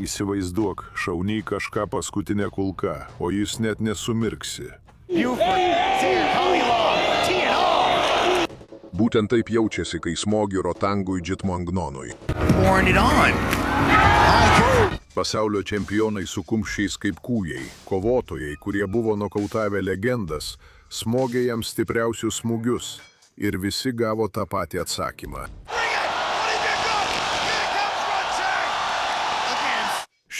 Įsivaizduok, šauniai kažką paskutinė kulka, o jis net nesumirksi. Būtent taip jaučiasi, kai smogi Rotangui Jitmuangnonui. Pasaulio čempionai su kumščiais kaip kūjai, kovotojai, kurie buvo nokautavę legendas, smogė jam stipriausius smūgius ir visi gavo tą patį atsakymą.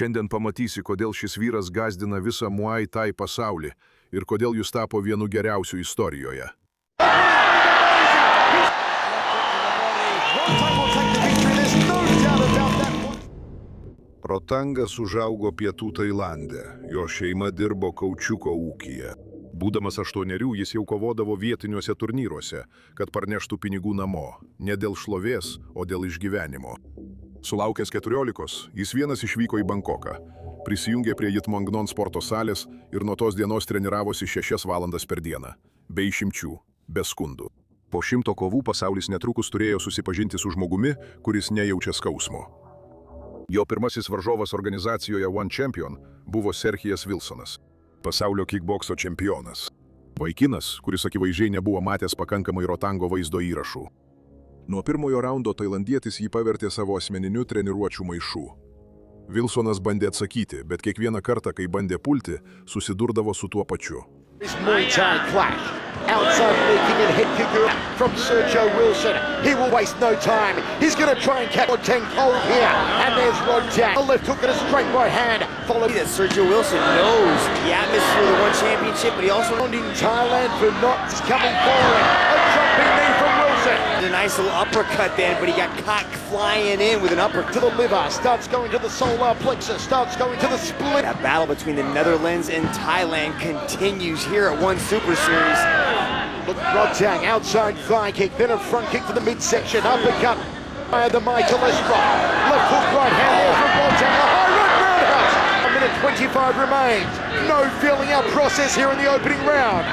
Šiandien pamatysi, kodėl šis vyras gazdina visą Muay Thai pasaulį ir kodėl jis tapo vienu geriausių istorijoje. Rotangas užaugo pietų Tailande, jo šeima dirbo kaučiuko ūkyje. Būdamas 8, jis jau kovodavo vietiniuose turnyruose, kad parneštų pinigų namo, ne dėl šlovės, o dėl išgyvenimo. Sulaukęs 14, jis vienas išvyko į Bankoką, prisijungė prie Jitmuangnon sporto salės ir nuo tos dienos treniravosi 6 valandas per dieną, be išimčių, be skundų. Po 100 kovų pasaulis netrukus turėjo susipažinti su žmogumi, kuris nejaučia skausmo. Jo pirmasis varžovas organizacijoje One Champion buvo Serhijas Wilsonas, pasaulio kickbokso čempionas. Vaikinas, kuris akivaizdžiai nebuvo matęs pakankamai Rotango vaizdo įrašų. Nuo pirmojo raundo tailandietis jį pavertė savo asmeniniu treniruočių maišu. Wilsonas bandė atsakyti, bet kiekvieną kartą, kai bandė pulti, susidurdavo su tuo pačiu. Outside leaking and head kicker from Sergio Wilson. He will waste no time. He's going to try and catch Rodtang cold here. And there's Rodtang. A left hook and a straight right hand. Followed that Sergio Wilson knows the atmosphere of the One Championship, but he also in Thailand for not coming forward. A jumping knee from Wilson. A nice little uppercut then, but he got caught flying in with an uppercut to the liver. Starts going to the solar plexus. Starts going to the split. That battle between the Netherlands and Thailand continues here at One Super Series. Rodtang, outside thigh kick, then a front kick to the midsection, uppercut by the Michael Estra. Left hook right hand there from Rodtang, a high right roundhouse. 1:25 remains. No feeling out process here in the opening round.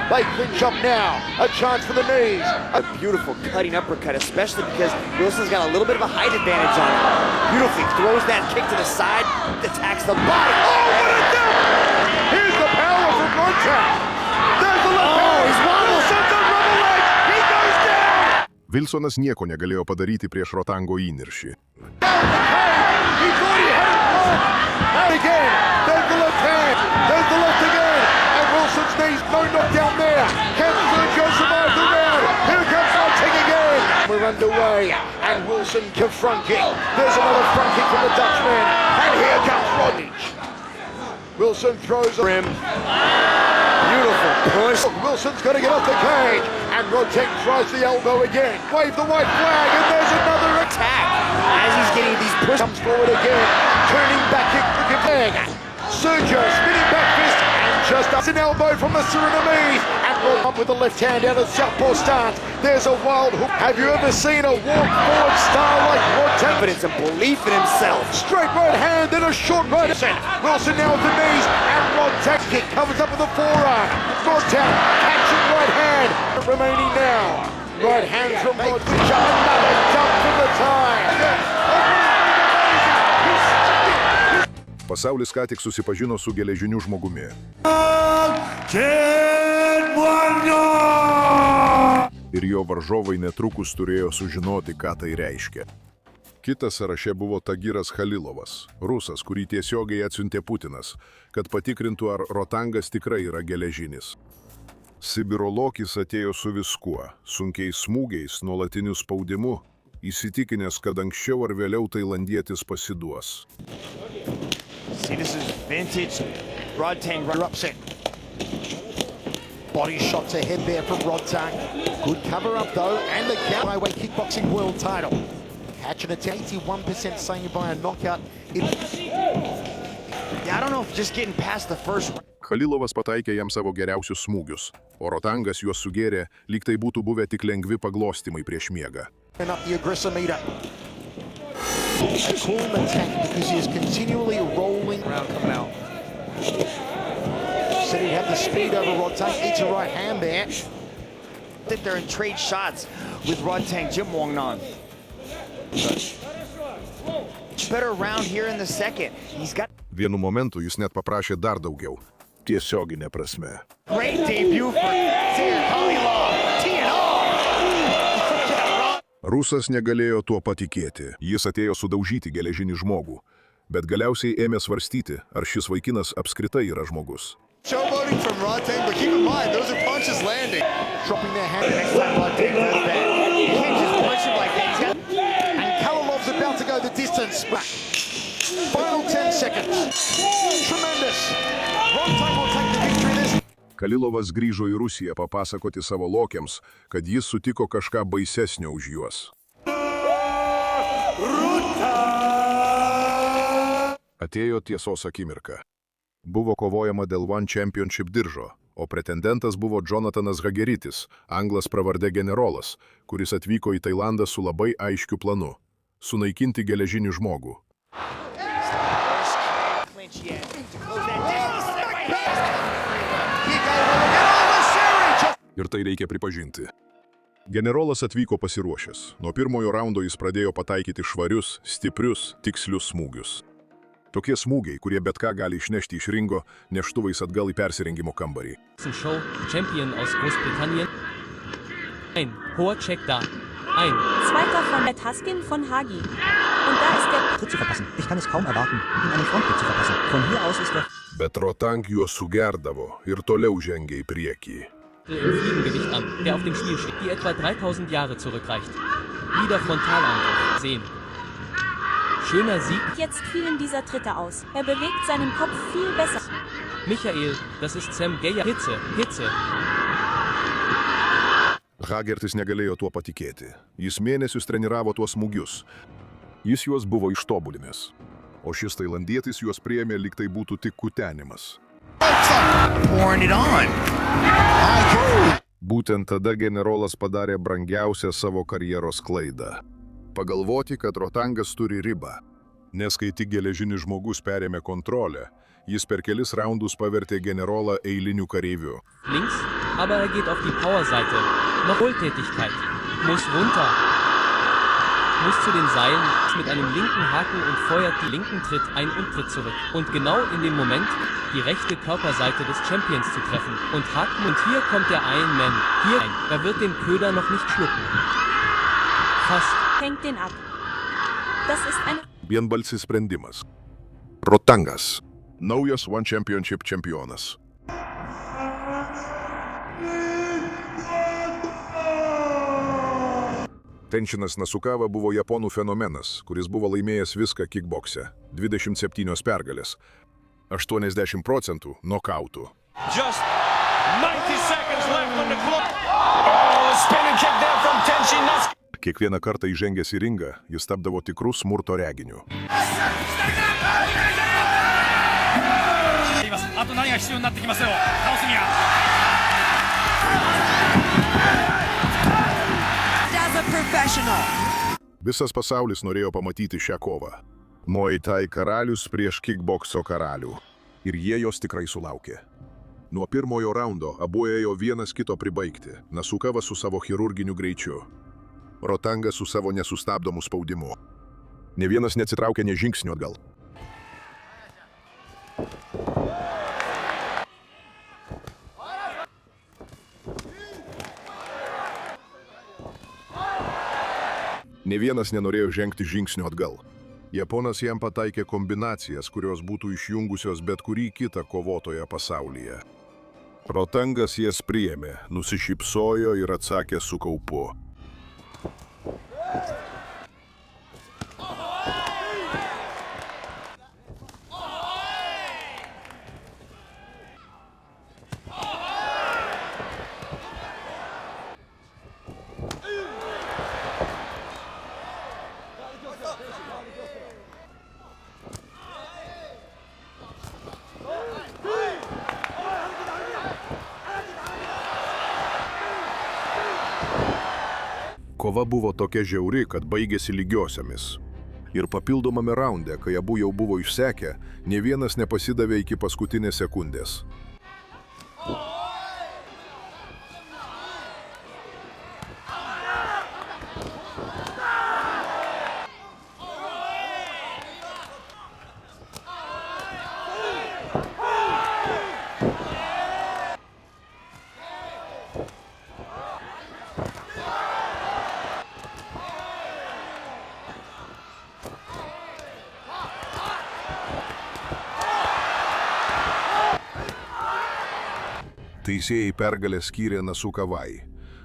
They clinch up now, a chance for the knees. A beautiful cutting uppercut, especially because Wilson's got a little bit of a height advantage on him. Beautifully throws that kick to the side, attacks the body. Oh, what a dump! Here's the power from Rodtang. There's the left hand. Wilsonas nieko negalėjo padaryti prieš Rotango įniršį. We're underway, and Wilson confronting. There's another front kick from the Dutchman, and here comes Rodtang. Wilson throws a rim. Beautiful push. Wilson's got to get off the cage, and Rodtang tries the elbow again. Wave the white flag, and there's another attack. As he's getting these push, comes forward again, turning back kick for Kapag. Sergio spinning back fist, and just up an elbow from the Surinamese, and Rodtang up with the left hand out of southpaw stance. There's a wild hook. Have you ever seen a walk forward star like Rodtang? Confidence and belief in himself. Straight right hand, then a short right. Wilson now with the knees, and Rodtang kick covers up with the forearm. Rodtang catching right hand. Remaining now. Right hand from Rodtang. Another jump from the time. Pasaulis ką tik susipažino su geležiniu žmogumi. Ir jo varžovai netrukus turėjo sužinoti, ką tai reiškia. Kitas sąraše buvo Tagiras Khalilovas, rusas, kurį tiesiogiai atsiuntė Putinas, kad patikrintų, ar Rotangas tikrai yra geležinis. Sibiro Lokis atėjo su viskuo, sunkiais smūgiais, nuolatiniu spaudimu, įsitikinęs, kad anksčiau ar vėliau tailandietis pasiduos. See, this is vintage Rodtang upset. Body shots ahead there from Rodtang. Good cover up though, and the flyweight kickboxing world title. Catching it to 81% saying by a knockout. Yeah, I don't know if just getting past the first round. Khalilovas pataikė jam savo geriausius smūgius, o Rotangas juos sugėrė, lyg tai būtų buvę tik lengvi paglostymai prieš miegą. And up the aggressor meter. A calm attack because he is continually rolling. Round coming out. Said he'd have the speed over Rodtang. Eats a right hand there. That they're in trade shots with Rodtang Jitmuangnon. Better round here in the second. He's got Vienu momentu jis net paprašė dar daugiau. Tiesioginė prasme. great debut for Seir Khalilov. Rusas negalėjo tuo patikėti. Jis atėjo sudaužyti geležinį žmogų. Bet galiausiai ėmė svarstyti, ar šis vaikinas apskritai yra žmogus. Showboating from Rodtang, but keep in mind, those are punches landing. Dropping their hand the next time Rodtang does that. You can't just punch him like that. And Khalilov's about to go the distance. Final 10 seconds. Tremendous. Rodtang will take the victory this. Khalilovas grįžo į Rusiją papasakoti savo lokiams, kad jis sutiko kažką baisesnio už juos. Atėjo tiesos akimirka. Buvo kovojama dėl One Championship diržo, o pretendentas buvo Jonathanas Hageritis, anglas pravarde generolas, kuris atvyko į Tailandą su labai aiškiu planu – sunaikinti geležinį žmogų. Ir tai reikia pripažinti. Generolas atvyko pasiruošęs. Nuo pirmojo raundo jis pradėjo pataikyti švarius, stiprius, tikslius smūgius. Tokie smūgiai, kurie bet ką gali išnešti iš ringo, neštuvais atgal į persirengimo kambarį. Show Champion aus Großbritannien. Ein hoher Check da. Ein Zweiter von der Taskin von Hagi. Und da ist der Tritt zu verpassen. Ich kann es kaum erwarten, ihm einen Frontkick zu verpassen. Von hier aus ist er... Bet Rotang juos sugerdavo ir toliau žengė į priekį. im Fliegengewicht an, der auf dem Spiel steht, die etwa 3000 Jahre zurückreicht. Wieder Frontalangriff. Sehen. Schöner Sieg. Jetzt fielen dieser Tritte aus. Er bewegt seinen Kopf viel besser. Michael, das ist Sam Geyer. Hitze. Hagertis negalėjo tuo patikėti. Jis mėnesius treniravo tuos smūgius. Jis juos buvo ištobulinęs. O šis tailandietis juos priėmė, lyg tai būtų tik kutenimas. Būtent tada generolas padarė brangiausią savo karjeros klaidą. Pagalvoti, kad Rotangas turi ribą. Nes kai tik geležinis žmogus perėmė kontrolę, jis per kelis raundus pavertė generolą eiliniu kareiviu. Links, aber er geht auf die Powerseite. Noch Wohltätigkeit. Muss runter. Muss zu den Seilen, mit einem linken Haken und feuert die linken Tritt ein und tritt zurück. Und genau in dem Moment, die rechte Körperseite des Champions zu treffen. Und haken. Und hier kommt der Iron Man. Hier ein. Er wird den Köder noch nicht schlucken. Fast. Fängt den ab. Das ist eine... Vienbalsis sprendimas. Rotangas. Naujas One Championship čempionas. Tenšinas Nasukava buvo japonų fenomenas, kuris buvo laimėjęs viską kickbokse. 27 pergalės. 80% nokautų. Just 90 seconds left on the clock. Oh, spinning kick there from Tenshin Nasukawa. Kiekvieną kartą įžengęs į ringą, jis tapdavo tikrų smurto reginiu. Visas pasaulis norėjo pamatyti šią kovą. Muay Thai karalius prieš kickbokso karalių. Ir jie jos tikrai sulaukė. Nuo pirmojo raundo abu ėjo vienas kito pribaigti. Nasukava su savo chirurginiu greičiu. Rotangas su savo nesustabdomu spaudimu. Ne vienas neatsitraukė nė žingsnių atgal. Ne vienas nenorėjo žengti žingsnių atgal. Japonas jam pataikė kombinacijas, kurios būtų išjungusios bet kurį kitą kovotoją pasaulyje. Rotangas jas priėmė, nusišypsojo ir atsakė su kaupu. Kova buvo tokia žiauri, kad baigėsi lygiosiomis. Ir papildomame raunde, kai abu jau buvo išsekę, nė vienas nepasidavė iki paskutinės sekundės. Teisėjai pergalę skyrė Nasukavai.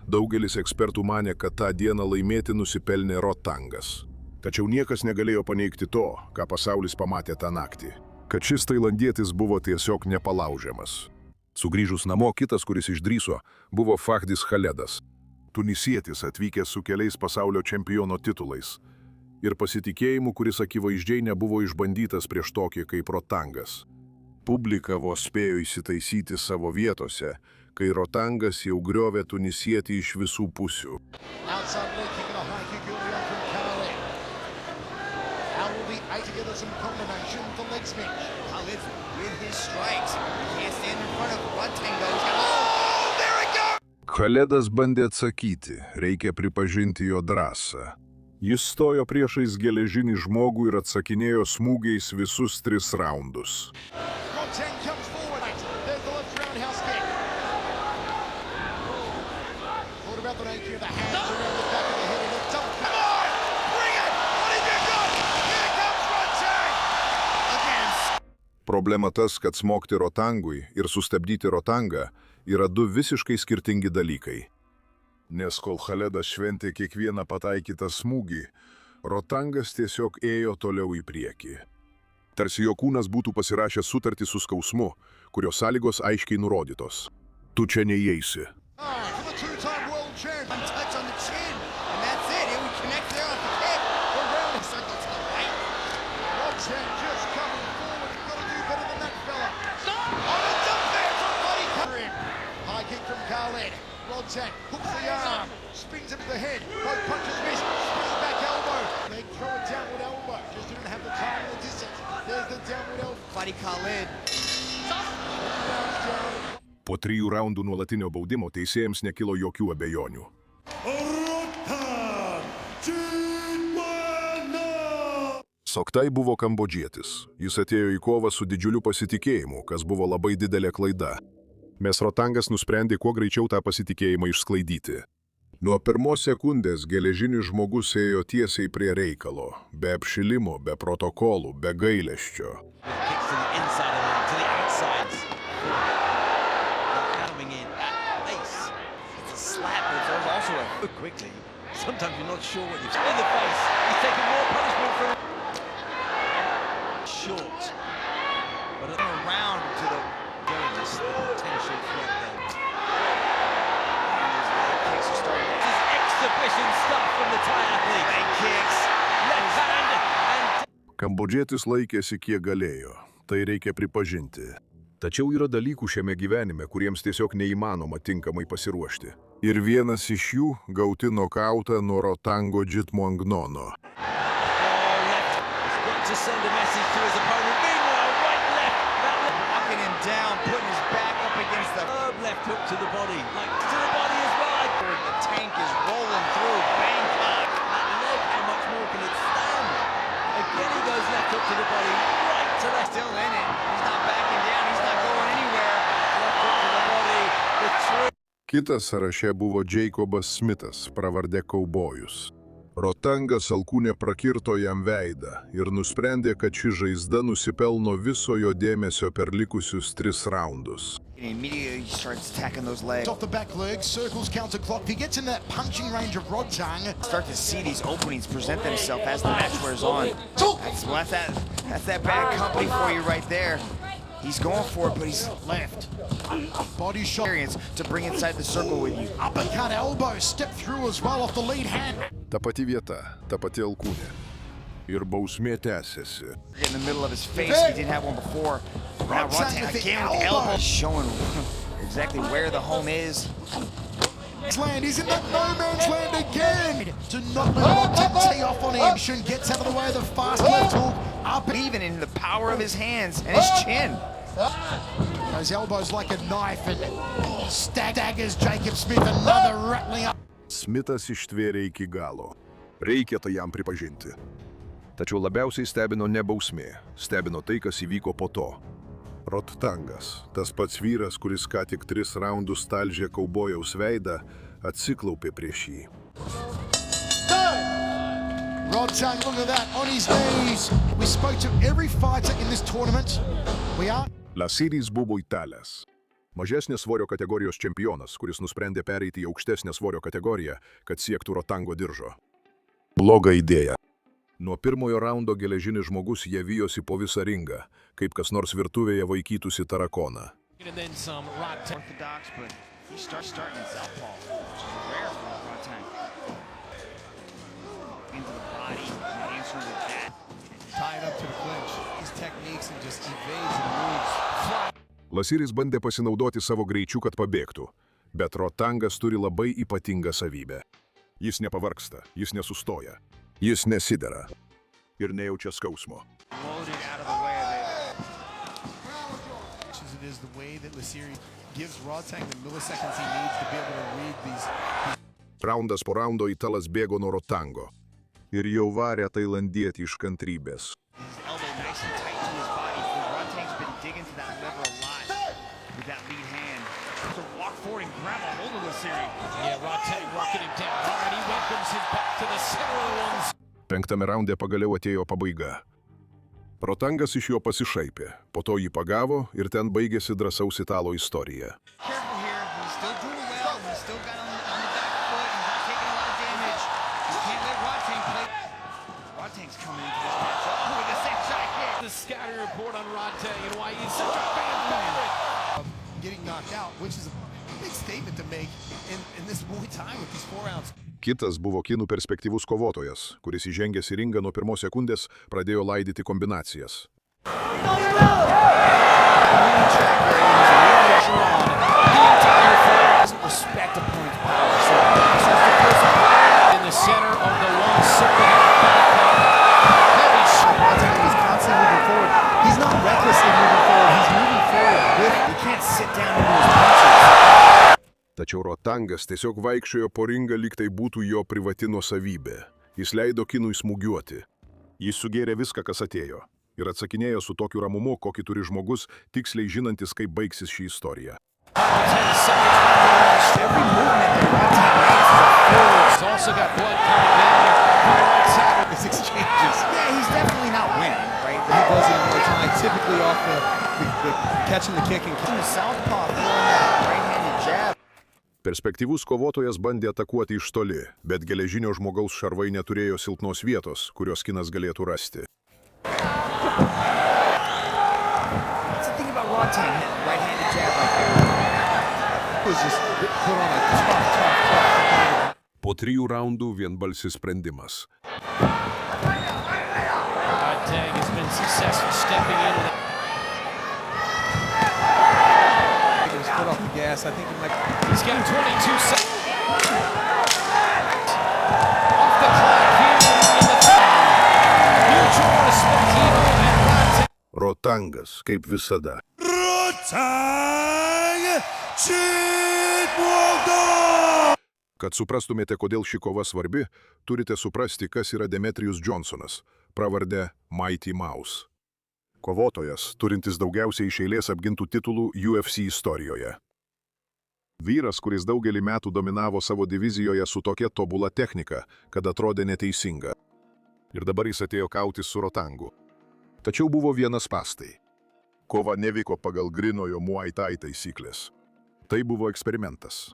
Daugelis ekspertų manė, kad tą dieną laimėti nusipelnė Rotangas. Tačiau niekas negalėjo paneigti to, ką pasaulis pamatė tą naktį. Kad šis tailandietis buvo tiesiog nepalaužiamas. Sugrįžus namo, kitas, kuris išdryso, buvo Fahdis Khaledas. Tunisietis atvykęs su keliais pasaulio čempiono titulais. Ir pasitikėjimu, kuris akivaizdžiai nebuvo išbandytas prieš tokį kaip Rotangas. Publika vos spėjo įsitaisyti savo vietose, kai Rotangas jau griovė tunisietį iš visų pusių. Khaledas bandė atsakyti, reikia pripažinti jo drąsą. Jis stojo priešais geležinį žmogų ir atsakinėjo smūgiais visus 3 raundus. Problema tas, kad smogti Rotangui ir sustabdyti Rotangą yra 2 visiškai skirtingi dalykai. Nes kol Khaledas šventė kiekvieną pataikytą smūgį, Rotangas tiesiog ėjo toliau į priekį. Tarsi jo kūnas būtų pasirašęs sutartį su skausmu, kurio sąlygos aiškiai nurodytos. Tu čia neįeisi. Rodtang hooks the arm, spins him to the head, both punches miss, spins back elbow. They throw a downward elbow, just didn't have the time and the distance. There's the downward elbow. Buddy Khaled. Po 3 raundų nuolatinio baudimo teisėjams nekilo jokių abejonių. Soktai buvo kambodžietis. Jis atėjo į kovą su didžiuliu pasitikėjimu, kas buvo labai didelė klaida. Mes Rotangas nusprendė kuo greičiau tą pasitikėjimą išsklaidyti. Nuo pirmos sekundės geležinis žmogus ėjo tiesiai prie reikalo, be apšilimo, be protokolų, be gailesčio. Kambodžietis laikėsi kiek galėjo, tai reikia pripažinti. Tačiau yra dalykų šiame gyvenime, kuriems tiesiog neįmanoma tinkamai pasiruošti. Ir vienas iš jų gauti nokautą nuo Rotango Jitmuangnono. Kitas sąraše buvo Jacobas Smithas, pravardė Kaubojus. Rotangas alkūnė prakirto jam veidą ir nusprendė, kad ši žaizda nusipelno viso jo dėmesio per likusius 3 raundus. Immediately he starts attacking those legs. Off the back leg, circles, counts the clock. He gets in that punching range of Rodtang. Start to see these openings present themselves as the match wears on. That's that bad company for you right there. He's going for it, but he's left. Body shot to bring inside the circle with you. Uppercut elbow, step through as well off the lead hand. Ta pati vieta, ta pati alkūnė. Ir bausmė tęsiasi. In the middle of his face, he didn't have one before. Now Rodtang again with the elbow. Showing exactly where the home is. Land, he's in that no man's land again. To not let Rodtang tee off on him. Shun gets out of the way of the fast left hook. Up even in the power of his hands and his chin. Those elbows like a knife and staggers Jacob Smith, another rattling up. Smithas ištvėrė iki galo. Reikia tai jam pripažinti. Tačiau labiausiai stebino ne bausmė, stebino tai, kas įvyko po to. Rodtangas, tas pats vyras, kuris ką tik 3 raundus talžė Kaubojaus veidą, atsiklaupė prieš jį. Rodtang, look at that, on his knees. We spoke to every fighter in this tournament. We are... Lasidis buvo italas. Mažesnės svorio kategorijos čempionas, kuris nusprendė pereiti į aukštesnę svorio kategoriją, kad siektų Rotango diržo. Bloga idėja. Nuo pirmojo raundo geležinis žmogus jie vijosi po visą ringą, kaip kas nors virtuvėje vaikytųsi tarakoną. And then some. Orthodox, but he starting in southpaw, which is rare for Rodtang. Into the body, and answering with that. Tie it up to the clinch. His techniques and just evades and moves. Lasiris bandė pasinaudoti savo greičiu, kad pabėgtų, bet Rotangas turi labai ypatingą savybę. Jis nepavargsta, jis nesustoja, jis nesidera ir nejaučia skausmo. Loaded out of the way of it. It is the way that Lasiri gives Rodtang the milliseconds he needs to be able to read these. Raundas po raundo Italas bėgo nuo Rotango ir jau varė tailandietį iš kantrybės. His elbow nice and tight to his body. Rodtang's been digging to that lever a lot with that lead hand. So walk forward and grab a hold of Lasiri. Yeah, Rodtang rocking him down. All right, he welcomes him back to the center of the ones. Penktame raunde pagaliau atėjo pabaiga. Rotangas iš jo pasišaipė, po to jį pagavo ir ten baigėsi drąsaus Italo istorija. Careful here. He's still doing well. He's still got on the back foot. He's not taking a lot of damage. You can't let Rodtang play. Rodtang's coming into this match. Oh, with a six shot kick. The scouting report on Rodtang and why he's such a fan favorite. Getting knocked out, which is a big statement to make in this Muay Thai with these 4 rounds. Kitas buvo kinų perspektyvus kovotojas, kuris įžengęs į ringą nuo pirmos sekundės pradėjo laidyti kombinacijas. Respect opponent's power. In the center of the one circle. Heavy shot. Rodtang is constantly moving forward. He's not recklessly moving forward. He's moving forward with. He can't sit down into his punches. Tačiau Rotangas tiesiog vaikščiojo po ringą, lyg tai būtų jo privati nuosavybė. Jis leido kinui smūgiuoti. Jis sugėrė viską, kas atėjo. Ir atsakinėjo su tokiu ramumu, kokį turi žmogus, tiksliai žinantis, kaip baigsis ši istorija. Every movement that Rodtang makes is a forward. He's also got blood coming down from the right side. His exchanges. Yeah, he's definitely not winning, right? He does it in Muay Thai, typically off the catching the kick and In the southpaw, throwing that right-handed jab. Perspektyvus kovotojas bandė atakuoti iš toli, bet geležinio žmogaus šarvai neturėjo silpnos vietos, kurios kinas galėtų rasti. What's the thing about Rodtang hitting the right-handed jab like that? it was just put on a tough. Po 3 raundų vienbalsis sprendimas. Rodtang has been successful stepping in. His foot off the gas. I think he might. He's got 22 seconds. Off the clock here in the third. Mutual respect, Timo and Rodtang. Rotangas, kaip visada. Kad suprastumėte, kodėl ši kova svarbi, turite suprasti, kas yra Demetrius Johnsonas, pravardę Mighty Mouse. Kovotojas, turintis daugiausiai iš eilės apgintų titulų UFC istorijoje. Vyras, kuris daugelį metų dominavo savo divizijoje su tokia tobula technika, kad atrodė neteisinga. Ir dabar jis atėjo kautis su Rotangu. Tačiau buvo vienas spąstai. Kova nevyko pagal grinojo Muay Thai taisyklės. Tai buvo eksperimentas.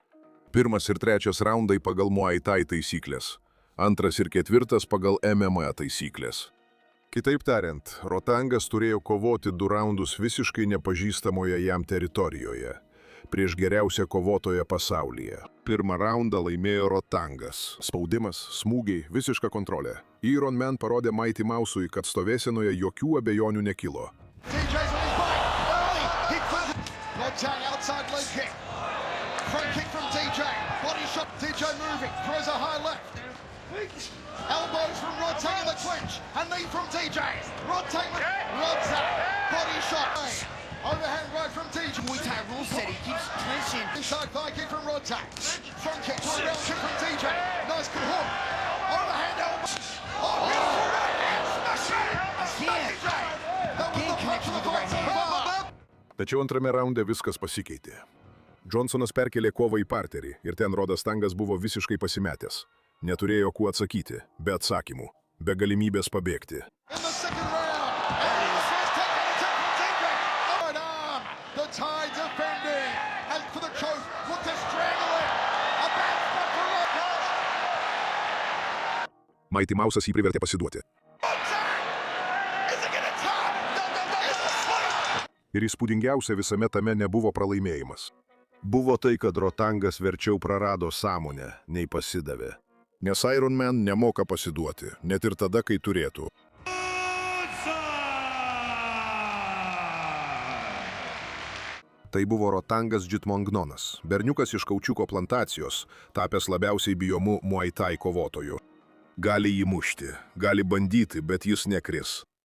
1. ir 3. raundai pagal Muay Thai taisyklės. 2. ir 4. pagal MMA taisyklės. Kitaip tariant, Rotangas turėjo kovoti 2 raundus visiškai nepažįstamoje jam teritorijoje, prieš geriausią kovotoją pasaulyje. 1. raundą laimėjo Rotangas. Spaudimas, smūgiai, visiška kontrolė. Iron Man parodė Mighty Mouse'ui, kad stovėsenoje jokių abejonių nekilo. DJ's on his back. Early. He puts Rodtang outside leg kick. Front kick from DJ. Body shot. DJ moving. Throws a high left. Elbows from Rodtang in the clinch. A knee from DJ. Rodtang. Body shot. Overhand right from DJ. Muay Thai rule set, he keeps clinching. Inside thigh kick from Rodtang. Front kick to a round kick from DJ. Nice good hook. Overhand elbow. Oh, beautiful right hand. Smash it. Again. That was Again the punch connection of with the the right hand. Tačiau antrame raunde viskas pasikeitė. Johnsonas perkelė kovą į parterį ir ten Rodas Tangas buvo visiškai pasimetęs. Neturėjo kuo atsakyti, be atsakymų, be galimybės pabėgti. In the second round, and the first takedown attempt from DJ. Right arm, the Thai defending Mighty Mouse'as jį privertė pasiduoti. Ir įspūdingiausia visame tame nebuvo pralaimėjimas. Buvo tai, kad Rotangas verčiau prarado sąmonę, nei pasidavė. Nes Iron Man nemoka pasiduoti, net ir tada, kai turėtų. Tai buvo Rotangas Džitmongnonas, berniukas iš kaučiuko plantacijos, tapęs labiausiai bijomu Muay Thai kovotoju. Gali jį mušti, gali bandyti, bet jis nekris.